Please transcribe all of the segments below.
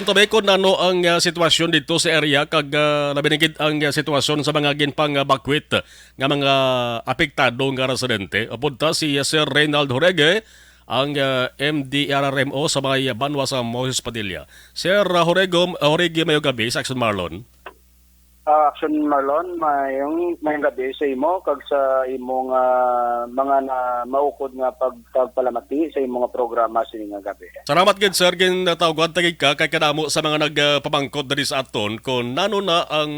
Tabe, kung ano ang sitwasyon dito sa area kag labinigid ang sitwasyon sa mga ginpang bakwit nga mga apektado nga residente. Apunta si Sir Reynald Jorge, ang MDRRMO sa may Banwa sa Moses Padilla. Sir Jorge, mayo gabi sa Action Marlon. Action Marlon, mayong gabi sa imo kag sa imong mga na maukod nga pagpalamati sa imong programa sa nga gabi. Salamat gid sir, gin tawagad tagig ka kay kadamo sa mga nagpamangkot diri sa aton kung nano na ang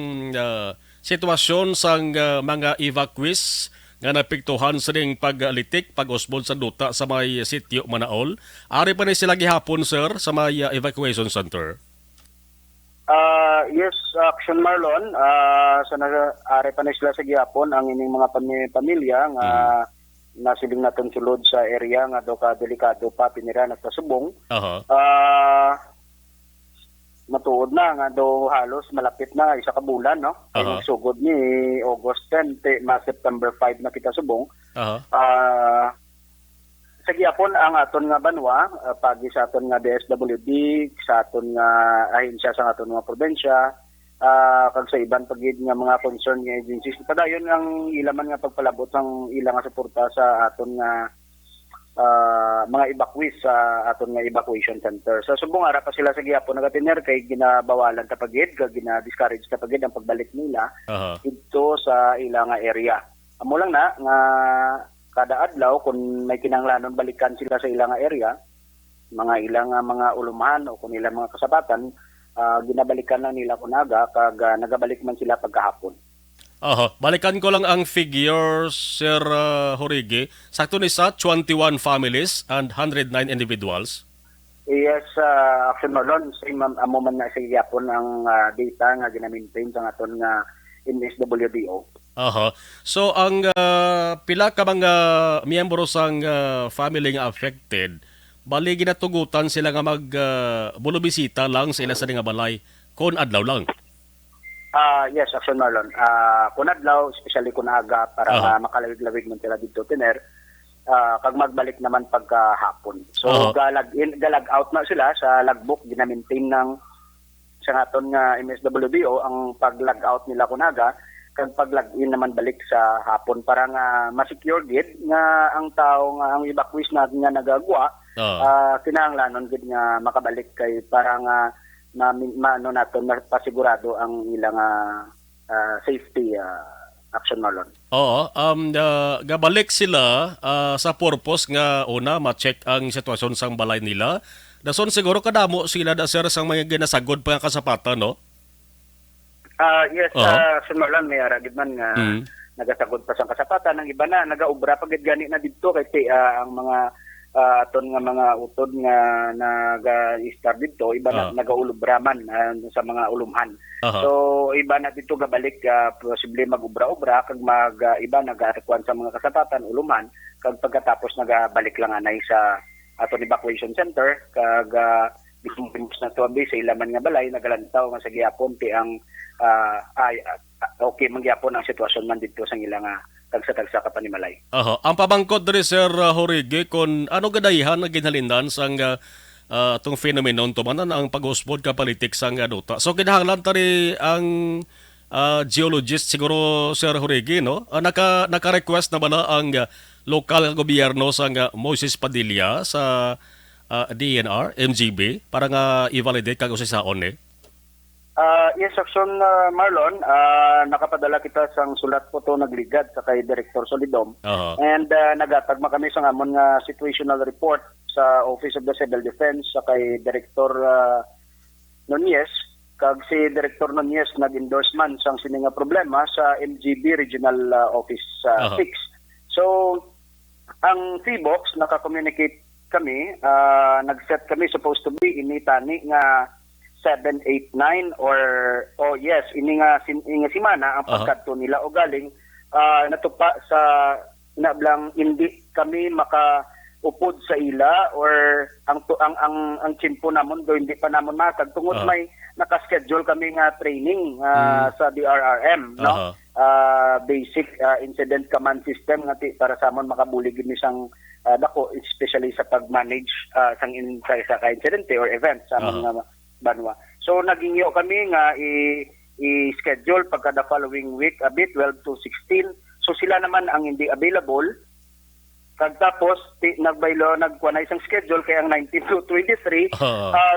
sitwasyon sang mga evacuees nga napiktuhan sa ring paglitik, pag-usbol sa duta sa may sitio Manaol. Ari pa ni sila gihapon sir sa may evacuation center. Yes, Action Marlon, sa ari pa na sila sa gihapon ang ining mga pamilya nga nasiling naton sulod sa area nga do ka delikado pa pinira at pasubong. Matuod na nga do halos malapit na isa ka bulan, no? Sugod ni August 10 September 5 na kita subong. Sa gihapon ang aton nga banwa pagi sa aton nga DSWD, sa aton nga ahensya sa aton nga probensya, kag sa iban pagid nga mga concern nga agencies padayon ang ilaman nga pagpalabot sang ilang nga suporta sa aton nga mga evacuees sa aton nga evacuation center. Sa subong ara pa sila sa gihapon nagatiner kay ginabawalan ta pagid kag gina-discourage ta pagid ang pagbalik nila dito sa ilang nga area. Amo lang na nga kada adlaw kung may kinahanglanon balikan sila sa ilang area, mga ilang mga ulumahan o kung ilang mga kasabatan, ginabalikan na nila kunaga kag nagabalik man sila pagkahapon. Balikan ko lang ang figures, Sir Jorge. Sakto ni sa 21 families and 109 individuals. Yes, Action Marlon, amo man na sa gihapon ang data nga gina-maintain sa aton nga MSWDO. So ang pila ka mga miyembro sang family nga affected, bali ginatugutan sila nga bulubisita lang sa ila sa nga balay kon adlaw lang. Yes, Action Marlon. Kun adlaw, especially kun aga para makalawig-lawig man sila dito tiner. Kag magbalik naman pagkahapon. So galag out na sila sa logbook gina-maintain ng sa aton nga MSWDO ang pag-log out nila kunaga kag pag-log-in naman balik sa hapon para nga ma-secure gid nga ang tao nga ang evacuees natin nga nagagwa kinahanglanon gid nga makabalik kay para nga maano naton pasigurado ang ilang safety. Action Marlon. Gabalik sila sa purpose nga una ma-check ang sitwasyon sang balay nila. Dason siguro kadamo sila da sir sang mga ginasagod pa nga kasapatan, no? Yes, Action Marlon, may aragid man nga nagasagod pa sang kasapatan, ang iba na nagaubra pagid gani na didto kay ang mga aton nga mga utod nga naga-start dito iba na nagaulubra man sa mga ulumhan. So iba na dito gabalik posible mag-ubra-ubra kag iba nagarekuan sa mga kasapatan ulumhan kag pagkatapos nagabalik lang anay sa aton evacuation center kag bimus na tuwabi sa ilaman nga balay nagalantaw nga sa gihapon ti ang okay mangyapon ang sitwasyon man dito sa ilang tagsa-tagsa ka panimalay. Ang pabangkod diri Sir Jorge kon ano gadayihan nga ginhalindan sang tong phenomenon to man ang pag-usbod ka politik sang duta. So kinahanglan tari ang geologist siguro Sir Jorge, no? Naka-request na ba na ang lokal gobyerno sang Moses Padilla sa DNR, MGB para nga i-validate kag usisaon eh? Yes, Action Marlon, nakapadala kita sang sulat po to nagligad sa kay Director Solidom. And nagatagma kami sa amon nga situational report sa Office of the Civil Defense sa kay Director Nunez. Kag si Director Nunez nag-endorse man sang sininga problema sa MGB Regional Office 6. So, ang T-Box, naka-communicate kami, nag-set kami supposed to be initani nga 789 yes ini nga simana ang pagkadto nila o galing natupa sa inablang hindi kami makaupod sa ila or ang chimpo namon do hindi pa namon matag tungod may naka-schedule kami nga training sa DRRM, no? Basic incident command system nga para sa amon makabulig ni sang dako especially sa pag-manage sa ka-incidente or event sa amon nga Banwa. So nagingyo kami nga i-schedule pagka the following week, 12 to 16. So sila naman ang hindi available. Tapos nagkuha na isang schedule kaya ang 19 to 23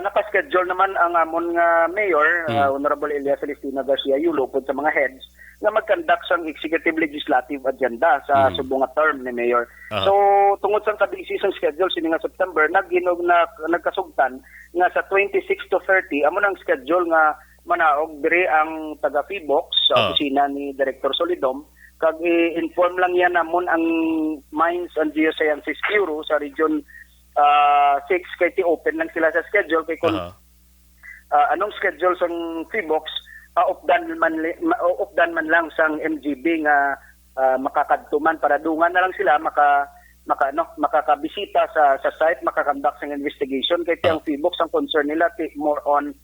naka-schedule naman ang amon nga mayor Honorable Elias Celestina Garcia Yulo pod sa mga heads na mag-conduct sang executive legislative agenda sa subong nga term ni mayor. So tungod sa kabisi sang schedule sini nga September nagkasugtan nga sa 26 to 30 amo nang schedule nga manaog diri ang taga Fibox sa opisina ni Director Solidom kag i-inform lang yan namon ang Mines and Geosciences Bureau sa Region 6 kay open lang sila sa schedule kay kung anong schedule sang Fibox updan man lang sang MGB nga makakadtuman para dungan na lang sila makakabisita sa site, makakandak sang investigation kay ang Fibox ang concern nila more on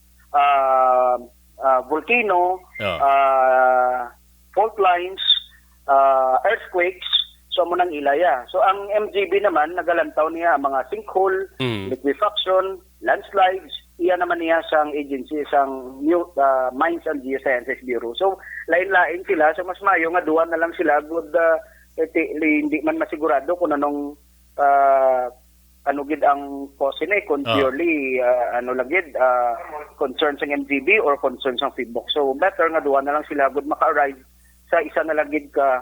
volcano, fault lines, earthquakes, so mo nang ilaya. So ang MGB naman nagalantaw niya ang mga sinkhole, liquefaction, landslides, iya naman niya sang agency sang Mines and Geosciences Bureau. So lain-lain sila, so mas mayo nga duwa na lang sila good hindi man masigurado kung anong ano gid ang cause ni kung purely concern sang MGB or concern sang Fibox. So better nga duwa na lang sila good maka-arrive sa isa na lang gid ka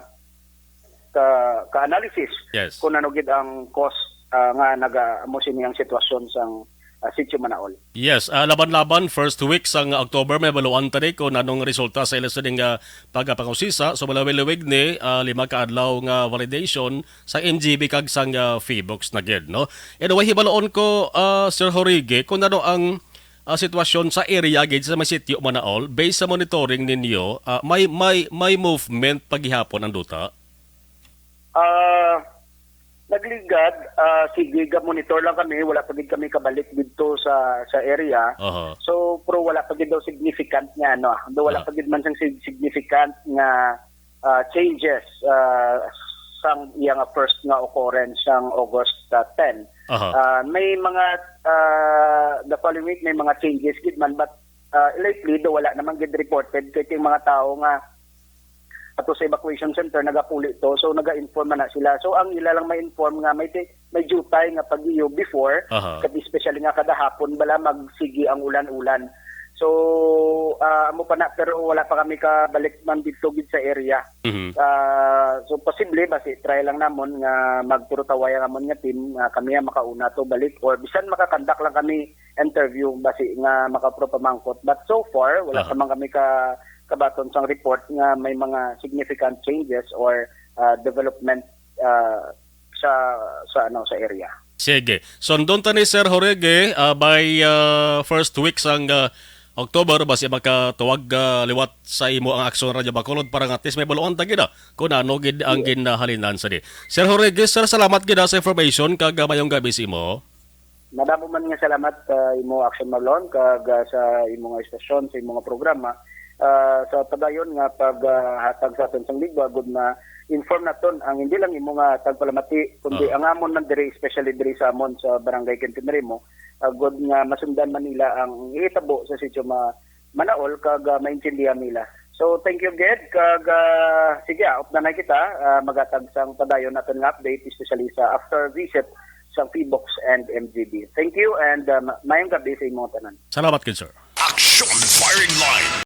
analysis kung ano gid ang cause nga naga-amo siniyang sitwasyon sang Sitio Manaol. Yes, laban-laban first week sang October may baluan tani kung anong resulta sa eleksyon nga pagpangusisa. So malawig ni 5 ka adlaw nga validation sa MGB kag sang Fibox na gid, no. Anyway, hibaloon ko Sir Jorge kung ano ang sitwasyon sa area gid sa Sitio Manaol based sa monitoring ninyo, may movement paghihapon ang duta. Nagligad, sige, monitor lang kami, wala pa din kami kabalik dito sa area. So, pero wala pa din daw significant nga, no? Wala pa din man sang significant nga changes sang iyang first nga occurrence sang August 10. May mga, the following week, may mga changes gid man, but lately, do wala naman gid reported kay yung mga tao nga ato sa evacuation center nagapuli to, so naga-inform na sila. So ang ila lang ma-inform nga may jutay nga pag-iyo before, kati especially nga kada hapon bala magsigi ang ulan-ulan. So amo pa na pero wala pa kami kabalik man dito gid sa area. So posible basi try lang namon nga magturutaway ang amon nga team kami makauna to balik or bisan makakandak lang kami interview basi nga makapropamangkot. But so far wala pa man kami kabaton sang report nga may mga significant changes or development sa area. Sige. So doon tani Sir Jorge by first week sang October basi makatuwag liwat sa imo ang aksyon Radyo Bacolod para nga at least may baluan ta gid kung ano gid ang ginahalinan sa di. Sir Jorge, sir, salamat gid sa information kag mayong gabi sa imo. Madamo man nga salamat imo Action Marlon kag sa imo nga istasyon sa imo nga programa. Sa padayon nga paghatag sa aton sang ligwa good na inform naton ang hindi lang imo nga tagpalamati kundi ang amon man diri especially diri sa amon sa Barangay Quintinrimo good nga masundan man nila ang ihitabo sa Sitio Manaol kag maintindihan nila. So thank you Ged kag sige upna na kita magatag sang padayon naton nga update especially sa after visit sa Fibox and MGB. Thank you and mayong gabi sa imong tanan. Salamat kid sir. Action Firing